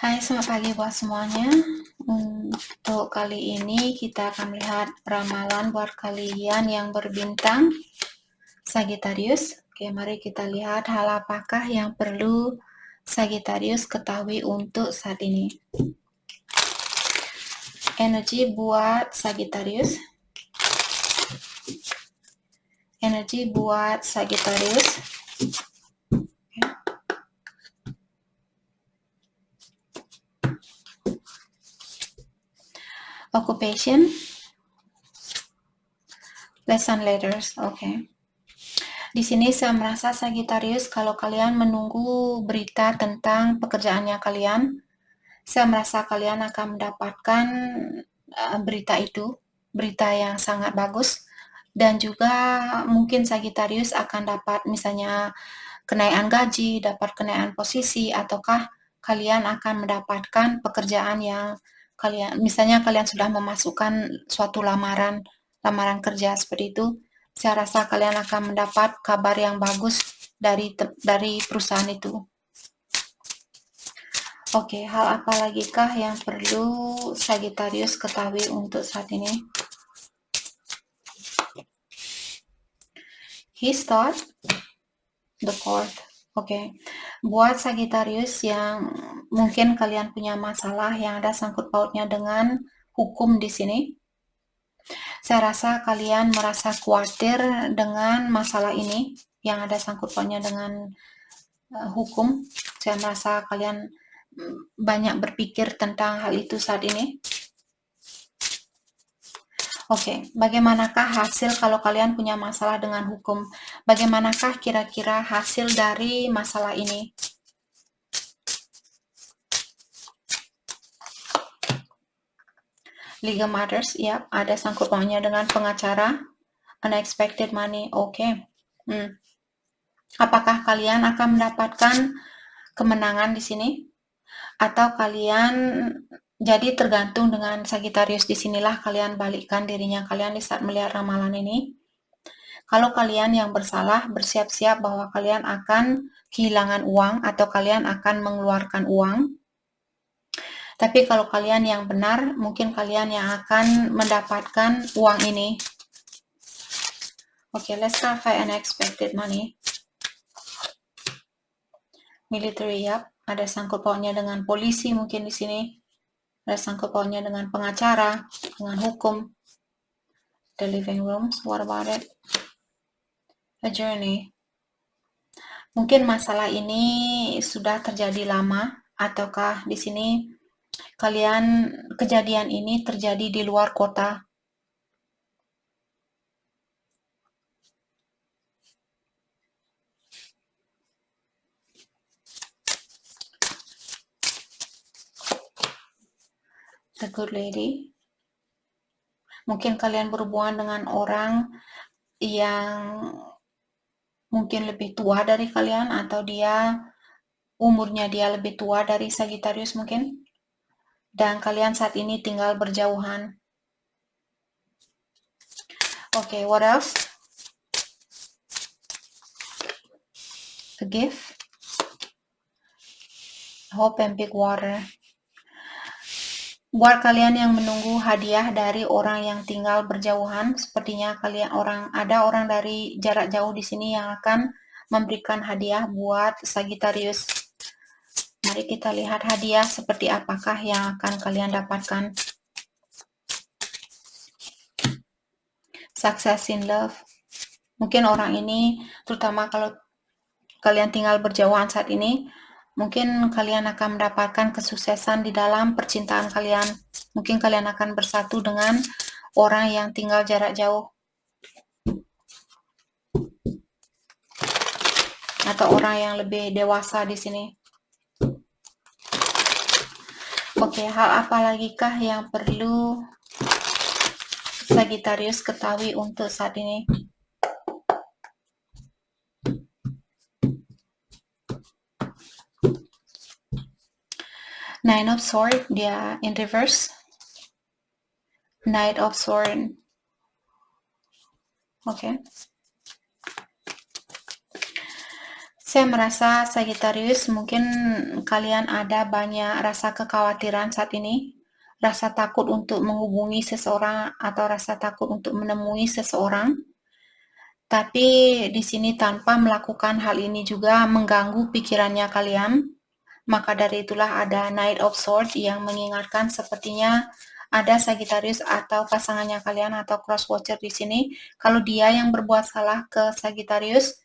Hai, selamat pagi buat semuanya. Untuk kali ini kita akan melihat ramalan buat kalian yang berbintang Sagittarius. Oke, mari kita lihat hal apakah yang perlu Sagittarius ketahui untuk saat ini. Energi buat Sagittarius. Energi buat Sagittarius. Occupation. Lesson letters. Oke. Di sini saya merasa Sagittarius kalau kalian menunggu berita tentang pekerjaannya kalian, saya merasa kalian akan mendapatkan berita itu, berita yang sangat bagus, dan juga mungkin Sagittarius akan dapat misalnya kenaikan gaji, dapat kenaikan posisi, ataukah kalian akan mendapatkan pekerjaan yang misalnya kalian sudah memasukkan suatu lamaran kerja seperti itu. Saya rasa kalian akan mendapat kabar yang bagus dari perusahaan itu. Oke, hal apa lagi kah yang perlu Sagittarius ketahui untuk saat ini? His thought, the court. Oke, buat Sagittarius yang mungkin kalian punya masalah yang ada sangkut pautnya dengan hukum di sini, saya rasa kalian merasa khawatir dengan masalah ini yang ada sangkut pautnya dengan hukum. Saya merasa kalian banyak berpikir tentang hal itu saat ini. Oke, bagaimanakah hasil kalau kalian punya masalah dengan hukum? Bagaimanakah kira-kira hasil dari masalah ini? Legal matters, ya, ada sangkut pautnya dengan pengacara. Unexpected money, oke. Apakah kalian akan mendapatkan kemenangan di sini? Atau kalian jadi tergantung dengan Sagittarius, disinilah kalian balikkan dirinya kalian di saat melihat ramalan ini. Kalau kalian yang bersalah, bersiap-siap bahwa kalian akan kehilangan uang atau kalian akan mengeluarkan uang. Tapi kalau kalian yang benar, mungkin kalian yang akan mendapatkan uang ini. Oke, let's clarify unexpected money. Military, ya, ada sangkut pautnya dengan polisi mungkin di sini. Ada sangkut pautnya dengan pengacara, dengan hukum. The living rooms, what about it? A journey. Mungkin masalah ini sudah terjadi lama, ataukah di sini kejadian ini terjadi di luar kota. The good lady. Mungkin kalian berhubungan dengan orang yang mungkin lebih tua dari kalian, atau umurnya dia lebih tua dari Sagittarius mungkin. Dan kalian saat ini tinggal berjauhan. Oke, what else? A gift. Hope and big water. Buat kalian yang menunggu hadiah dari orang yang tinggal berjauhan, sepertinya ada orang dari jarak jauh di sini yang akan memberikan hadiah buat Sagittarius. Mari kita lihat hadiah seperti apakah yang akan kalian dapatkan. Success in love. Mungkin orang ini, terutama kalau kalian tinggal berjauhan saat ini, mungkin kalian akan mendapatkan kesuksesan di dalam percintaan kalian. Mungkin kalian akan bersatu dengan orang yang tinggal jarak jauh. Atau orang yang lebih dewasa di sini. Oke, hal apa lagi kah yang perlu Sagittarius ketahui untuk saat ini? Nine of Swords, dia in reverse. Knight of Swords. Oke. Saya merasa Sagittarius mungkin kalian ada banyak rasa kekhawatiran saat ini, rasa takut untuk menghubungi seseorang atau rasa takut untuk menemui seseorang. Tapi di sini tanpa melakukan hal ini juga mengganggu pikirannya kalian. Maka dari itulah ada Knight of Swords yang mengingatkan sepertinya ada Sagittarius atau pasangannya kalian atau cross watcher di sini. Kalau dia yang berbuat salah ke Sagittarius,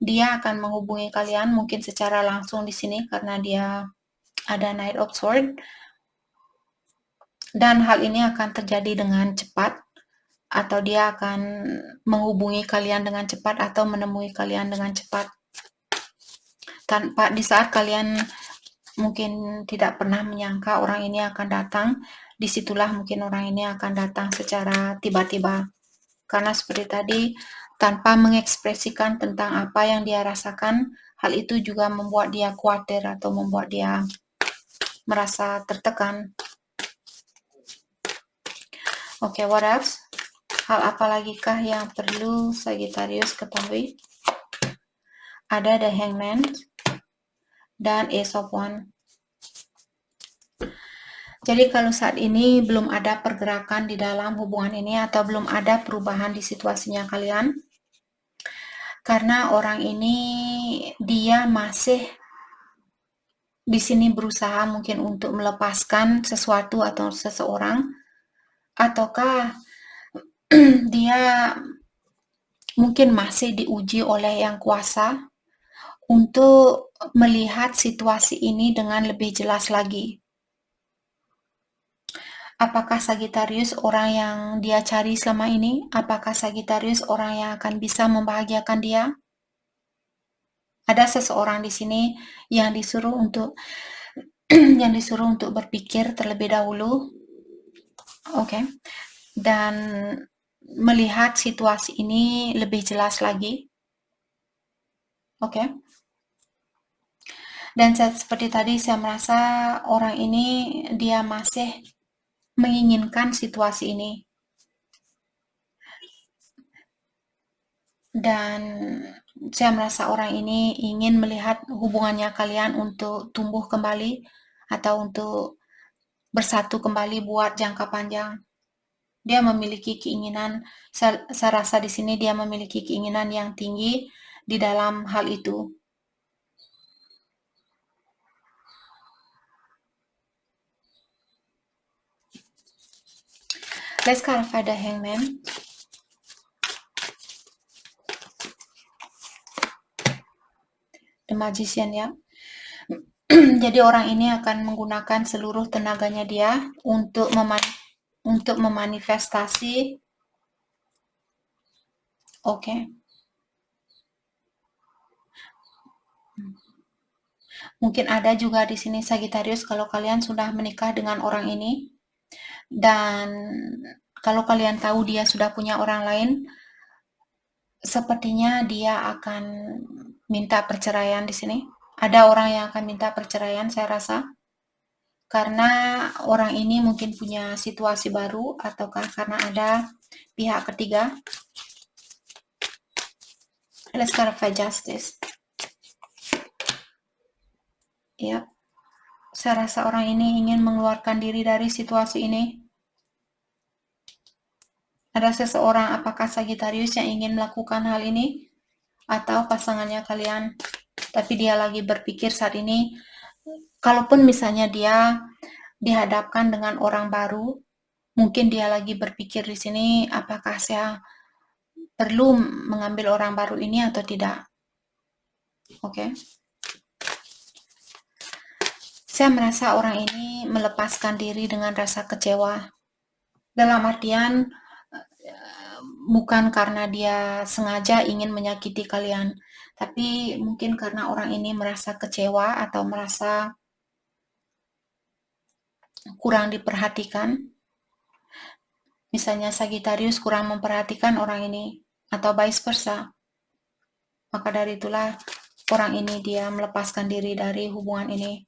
dia akan menghubungi kalian mungkin secara langsung di sini karena dia ada Knight of Swords. Dan hal ini akan terjadi dengan cepat, atau dia akan menghubungi kalian dengan cepat atau menemui kalian dengan cepat. Tanpa di saat kalian mungkin tidak pernah menyangka orang ini akan datang, disitulah mungkin orang ini akan datang secara tiba-tiba. Karena seperti tadi, tanpa mengekspresikan tentang apa yang dia rasakan, hal itu juga membuat dia khawatir atau membuat dia merasa tertekan. Oke, what else? Hal apa lagi kah yang perlu Sagittarius ketahui? Ada The Hangman dan Ace of Wands. Jadi kalau saat ini belum ada pergerakan di dalam hubungan ini atau belum ada perubahan di situasinya kalian, karena orang ini dia masih di sini berusaha mungkin untuk melepaskan sesuatu atau seseorang, ataukah dia mungkin masih diuji oleh Yang Kuasa untuk melihat situasi ini dengan lebih jelas lagi. Apakah Sagittarius orang yang dia cari selama ini? Apakah Sagittarius orang yang akan bisa membahagiakan dia? Ada seseorang di sini yang disuruh untuk berpikir terlebih dahulu. Oke. Dan melihat situasi ini lebih jelas lagi. Oke. Dan seperti tadi saya merasa orang ini dia masih menginginkan situasi ini. Dan saya merasa orang ini ingin melihat hubungannya kalian untuk tumbuh kembali atau untuk bersatu kembali buat jangka panjang. Dia memiliki keinginan, saya rasa di sini dia memiliki keinginan yang tinggi di dalam hal itu. Let's clarify the Hangman. The Magician ya. Jadi orang ini akan menggunakan seluruh tenaganya dia untuk memanifestasi. Oke. Mungkin ada juga di sini Sagittarius kalau kalian sudah menikah dengan orang ini, dan kalau kalian tahu dia sudah punya orang lain, sepertinya dia akan minta perceraian di sini. Ada orang yang akan minta perceraian, saya rasa. Karena orang ini mungkin punya situasi baru, ataukah karena ada pihak ketiga. Let's clarify justice. Ya, saya rasa orang ini ingin mengeluarkan diri dari situasi ini. Ada seseorang, apakah Sagittarius yang ingin melakukan hal ini? Atau pasangannya kalian? Tapi dia lagi berpikir saat ini, kalaupun misalnya dia dihadapkan dengan orang baru, mungkin dia lagi berpikir di sini, apakah saya perlu mengambil orang baru ini atau tidak? Oke. Saya merasa orang ini melepaskan diri dengan rasa kecewa. Dalam artian, bukan karena dia sengaja ingin menyakiti kalian, tapi mungkin karena orang ini merasa kecewa atau merasa kurang diperhatikan. Misalnya Sagittarius kurang memperhatikan orang ini, atau vice versa. Maka dari itulah orang ini dia melepaskan diri dari hubungan ini.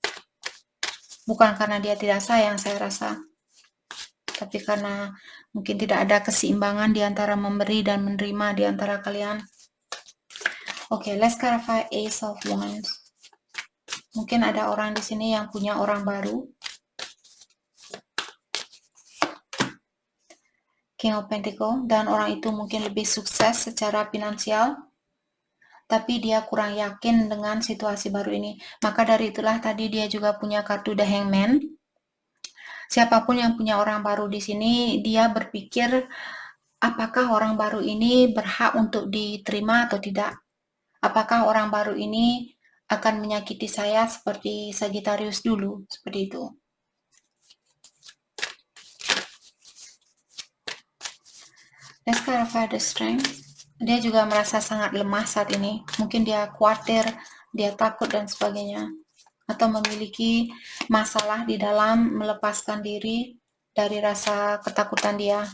Bukan karena dia tidak sayang, saya rasa, tapi karena mungkin tidak ada keseimbangan di antara memberi dan menerima di antara kalian. Oke, let's clarify Ace of Wands. Mungkin ada orang di sini yang punya orang baru. King of Pentacle, dan orang itu mungkin lebih sukses secara finansial, tapi dia kurang yakin dengan situasi baru ini. Maka dari itulah tadi dia juga punya kartu The Hangman. Siapapun yang punya orang baru di sini, dia berpikir apakah orang baru ini berhak untuk diterima atau tidak. Apakah orang baru ini akan menyakiti saya seperti Sagittarius dulu, seperti itu. Let's clarify the strength. Dia juga merasa sangat lemah saat ini. Mungkin dia khawatir, dia takut dan sebagainya. Atau memiliki masalah di dalam melepaskan diri dari rasa ketakutan dia.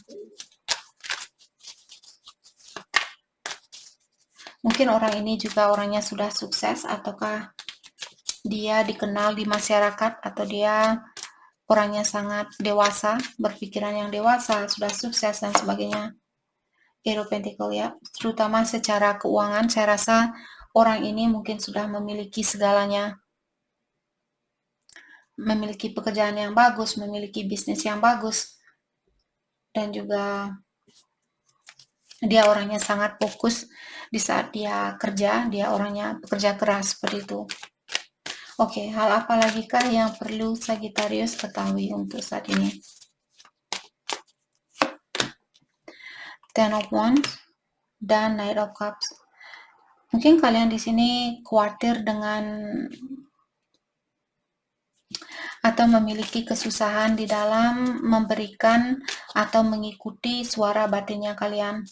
Mungkin orang ini juga orangnya sudah sukses, ataukah dia dikenal di masyarakat, atau dia orangnya sangat dewasa, berpikiran yang dewasa, sudah sukses dan sebagainya. Hero Pentacle ya, terutama secara keuangan, saya rasa orang ini mungkin sudah memiliki segalanya. Memiliki pekerjaan yang bagus, memiliki bisnis yang bagus, dan juga dia orangnya sangat fokus di saat dia kerja, dia orangnya pekerja keras seperti itu. Oke, hal apa lagi kah yang perlu Sagittarius ketahui untuk saat ini? Ten of Wands dan Knight of Cups. Mungkin kalian di sini khawatir dengan atau memiliki kesusahan di dalam memberikan atau mengikuti suara batinnya kalian.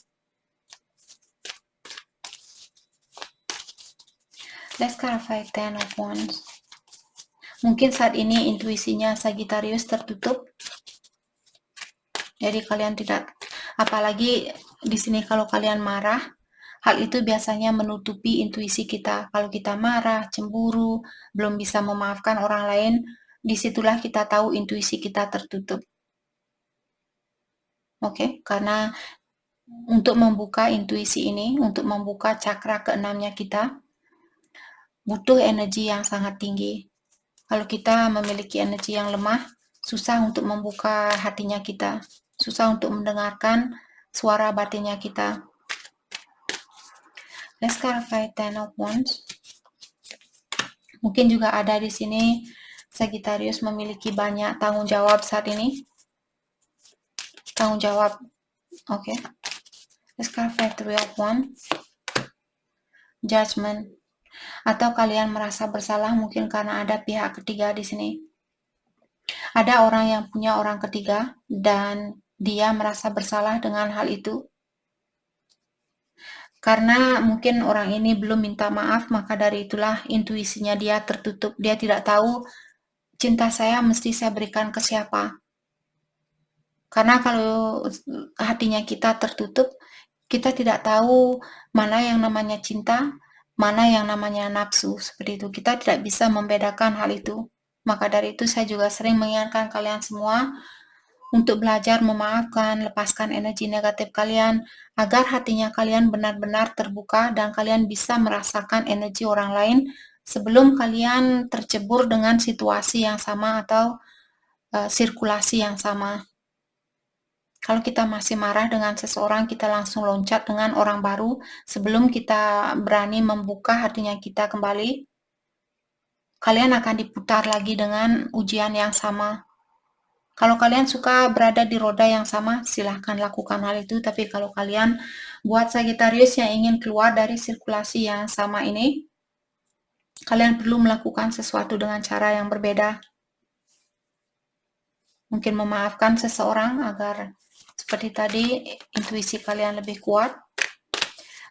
Let's clarify Ten of Wands. Mungkin saat ini intuisinya Sagittarius tertutup. Jadi kalian tidak, apalagi di sini kalau kalian marah, hal itu biasanya menutupi intuisi kita. Kalau kita marah, cemburu, belum bisa memaafkan orang lain, disitulah kita tahu intuisi kita tertutup. Oke, karena untuk membuka intuisi ini, untuk membuka cakra keenamnya kita, butuh energi yang sangat tinggi. Kalau kita memiliki energi yang lemah, susah untuk membuka hatinya kita, susah untuk mendengarkan suara batinnya kita. Let's clarify Ten of Wands. Mungkin juga ada di sini Sagittarius memiliki banyak tanggung jawab saat ini. Tanggung jawab. Oke. Let's clarify Three of Wands. Judgment. Atau kalian merasa bersalah mungkin karena ada pihak ketiga di sini. Ada orang yang punya orang ketiga dan dia merasa bersalah dengan hal itu. Karena mungkin orang ini belum minta maaf, maka dari itulah intuisinya dia tertutup. Dia tidak tahu cinta saya mesti saya berikan ke siapa. Karena kalau hatinya kita tertutup, kita tidak tahu mana yang namanya cinta, mana yang namanya nafsu. Seperti itu. Kita tidak bisa membedakan hal itu. Maka dari itu saya juga sering mengingatkan kalian semua untuk belajar memaafkan, lepaskan energi negatif kalian, agar hatinya kalian benar-benar terbuka dan kalian bisa merasakan energi orang lain sebelum kalian tercebur dengan situasi yang sama atau sirkulasi yang sama. Kalau kita masih marah dengan seseorang, kita langsung loncat dengan orang baru sebelum kita berani membuka hatinya kita kembali. Kalian akan diputar lagi dengan ujian yang sama. Kalau kalian suka berada di roda yang sama, silahkan lakukan hal itu. Tapi kalau kalian buat Sagittarius yang ingin keluar dari sirkulasi yang sama ini, kalian perlu melakukan sesuatu dengan cara yang berbeda. Mungkin memaafkan seseorang agar seperti tadi intuisi kalian lebih kuat.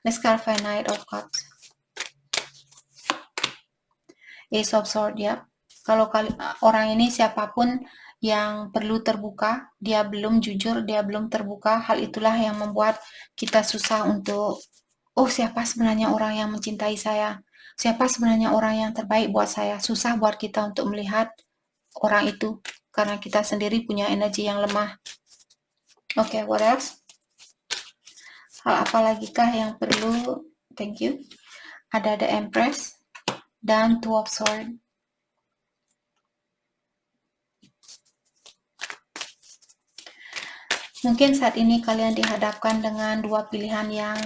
Let's clarify Knight of Cups. Ace of Swords ya. Kalau orang ini siapapun yang perlu terbuka, dia belum jujur, dia belum terbuka, hal itulah yang membuat kita susah untuk, oh siapa sebenarnya orang yang mencintai saya, siapa sebenarnya orang yang terbaik buat saya, susah buat kita untuk melihat orang itu, karena kita sendiri punya energi yang lemah. Oke, what else? Hal apa lagi kah yang perlu, thank you, ada The Empress, dan Two of Swords. Mungkin saat ini kalian dihadapkan dengan dua pilihan yang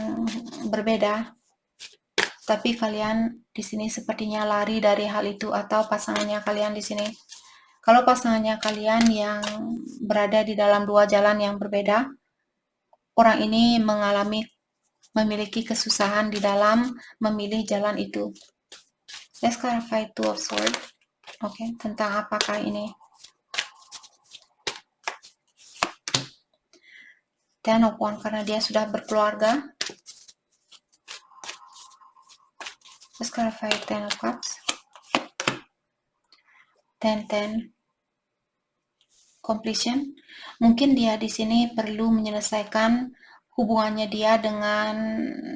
berbeda, tapi kalian di sini sepertinya lari dari hal itu, atau pasangannya kalian di sini. Kalau pasangannya kalian yang berada di dalam dua jalan yang berbeda, orang ini memiliki kesusahan di dalam memilih jalan itu. Let's clarify Two of Swords. Oke, tentang apakah ini? Ten of Wands, karena dia sudah berkeluarga. Let's clarify Ten of Cups. Ten. Completion. Mungkin dia di sini perlu menyelesaikan hubungannya dia dengan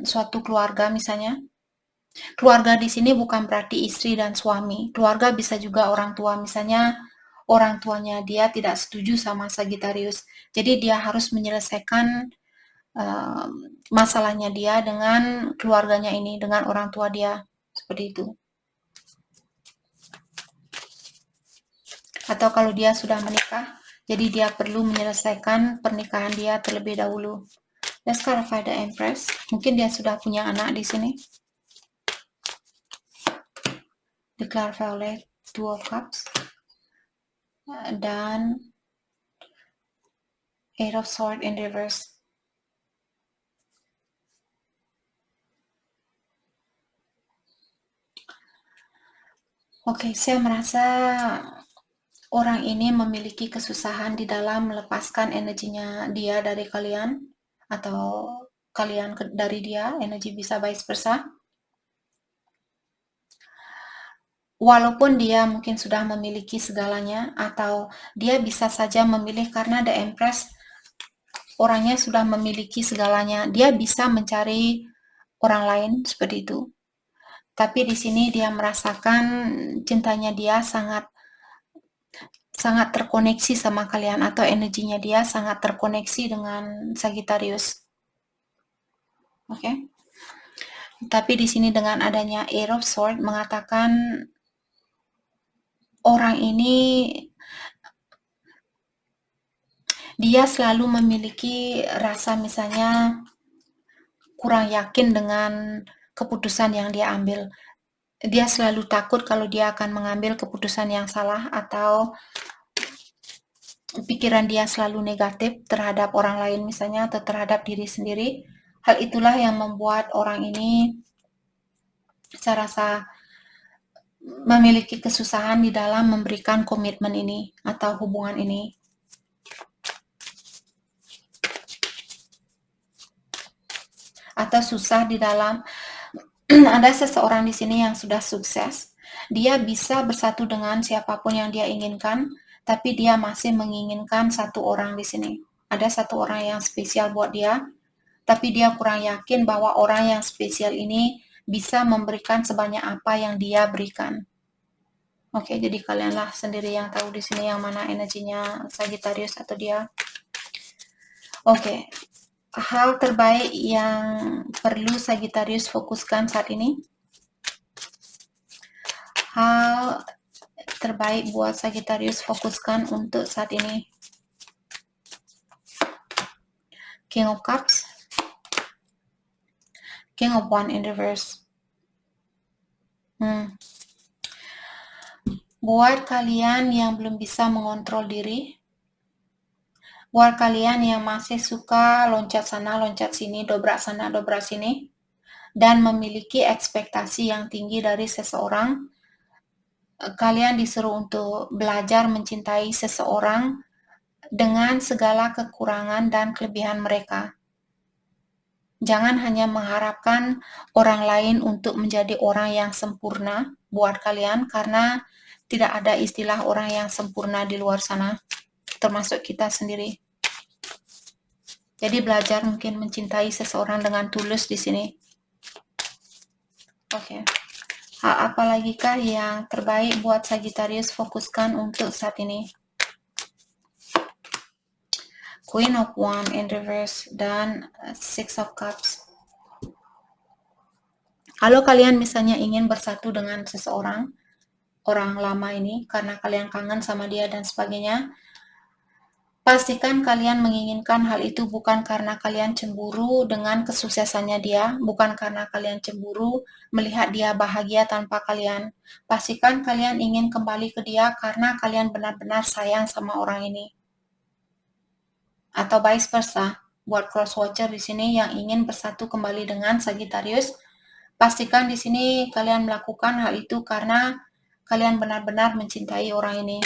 suatu keluarga misalnya. Keluarga di sini bukan berarti istri dan suami. Keluarga bisa juga orang tua. Misalnya orang tuanya dia tidak setuju sama Sagittarius. Jadi dia harus menyelesaikan masalahnya dia dengan keluarganya ini, dengan orang tua dia. Seperti itu. Atau kalau dia sudah menikah, jadi dia perlu menyelesaikan pernikahan dia terlebih dahulu. Let's clarify the Empress. Mungkin dia sudah punya anak di sini. Diklarify oleh Two of Cups. Dan Eight of Swords in reverse. Oke, saya merasa orang ini memiliki kesusahan di dalam melepaskan energinya dia dari kalian, atau kalian dari dia, energi bisa vice versa. Walaupun dia mungkin sudah memiliki segalanya, atau dia bisa saja memilih karena The Empress orangnya sudah memiliki segalanya, dia bisa mencari orang lain seperti itu. Tapi di sini dia merasakan cintanya dia sangat terkoneksi sama kalian, atau energinya dia sangat terkoneksi dengan Sagittarius. Oke. Tapi di sini dengan adanya Eight of Swords mengatakan orang ini dia selalu memiliki rasa misalnya kurang yakin dengan keputusan yang dia ambil. Dia selalu takut kalau dia akan mengambil keputusan yang salah, atau pikiran dia selalu negatif terhadap orang lain misalnya, atau terhadap diri sendiri. Hal itulah yang membuat orang ini, saya rasa, memiliki kesusahan di dalam memberikan komitmen ini atau hubungan ini. Atau susah di dalam ada seseorang di sini yang sudah sukses. Dia bisa bersatu dengan siapapun yang dia inginkan, tapi dia masih menginginkan satu orang di sini. Ada satu orang yang spesial buat dia, tapi dia kurang yakin bahwa orang yang spesial ini bisa memberikan sebanyak apa yang dia berikan. Oke, jadi kalianlah sendiri yang tahu di sini yang mana energinya Sagittarius atau dia. Oke, hal terbaik yang perlu Sagittarius fokuskan saat ini. Hal terbaik buat Sagittarius fokuskan untuk saat ini. King of Cups, King of Wands in reverse. Buat kalian yang belum bisa mengontrol diri, buat kalian yang masih suka loncat sana, loncat sini, dobrak sana, dobrak sini, dan memiliki ekspektasi yang tinggi dari seseorang, kalian disuruh untuk belajar mencintai seseorang dengan segala kekurangan dan kelebihan mereka. Jangan hanya mengharapkan orang lain untuk menjadi orang yang sempurna buat kalian, karena tidak ada istilah orang yang sempurna di luar sana, termasuk kita sendiri. Jadi belajar mungkin mencintai seseorang dengan tulus di sini. Oke. Hal apa lagi kah yang terbaik buat Sagittarius fokuskan untuk saat ini? Queen of Wands in reverse dan Six of Cups. Kalau kalian misalnya ingin bersatu dengan seseorang, orang lama ini, karena kalian kangen sama dia dan sebagainya, pastikan kalian menginginkan hal itu bukan karena kalian cemburu dengan kesuksesannya dia, bukan karena kalian cemburu melihat dia bahagia tanpa kalian. Pastikan kalian ingin kembali ke dia karena kalian benar-benar sayang sama orang ini. Atau vice versa. Buat cross watcher di sini yang ingin bersatu kembali dengan Sagittarius, pastikan di sini kalian melakukan hal itu karena kalian benar-benar mencintai orang ini.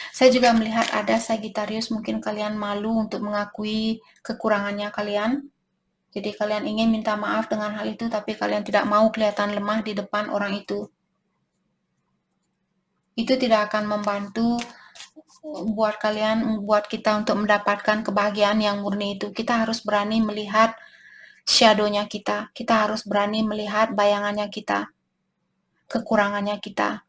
Saya juga melihat ada Sagittarius, mungkin kalian malu untuk mengakui kekurangannya kalian. Jadi kalian ingin minta maaf dengan hal itu, tapi kalian tidak mau kelihatan lemah di depan orang itu. Itu tidak akan membantu buat kalian, buat kita untuk mendapatkan kebahagiaan yang murni itu. Kita harus berani melihat shadow-nya kita. Kita harus berani melihat bayangannya kita, kekurangannya kita.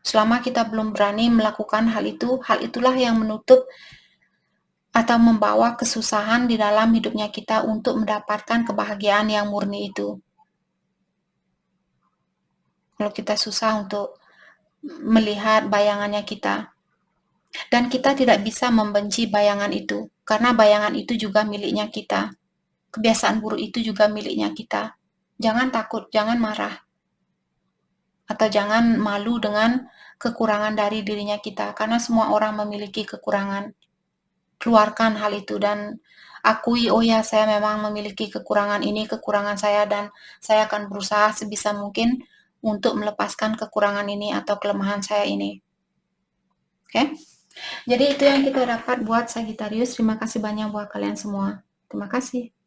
Selama kita belum berani melakukan hal itu, hal itulah yang menutup atau membawa kesusahan di dalam hidupnya kita untuk mendapatkan kebahagiaan yang murni itu. Kalau kita susah untuk melihat bayangannya kita. Dan kita tidak bisa membenci bayangan itu, karena bayangan itu juga miliknya kita. Kebiasaan buruk itu juga miliknya kita. Jangan takut, jangan marah. Atau jangan malu dengan kekurangan dari dirinya kita, karena semua orang memiliki kekurangan. Keluarkan hal itu dan akui, oh ya, saya memang memiliki kekurangan ini, kekurangan saya, dan saya akan berusaha sebisa mungkin untuk melepaskan kekurangan ini atau kelemahan saya ini. Oke? Jadi itu yang kita dapat buat Sagittarius. Terima kasih banyak buat kalian semua. Terima kasih.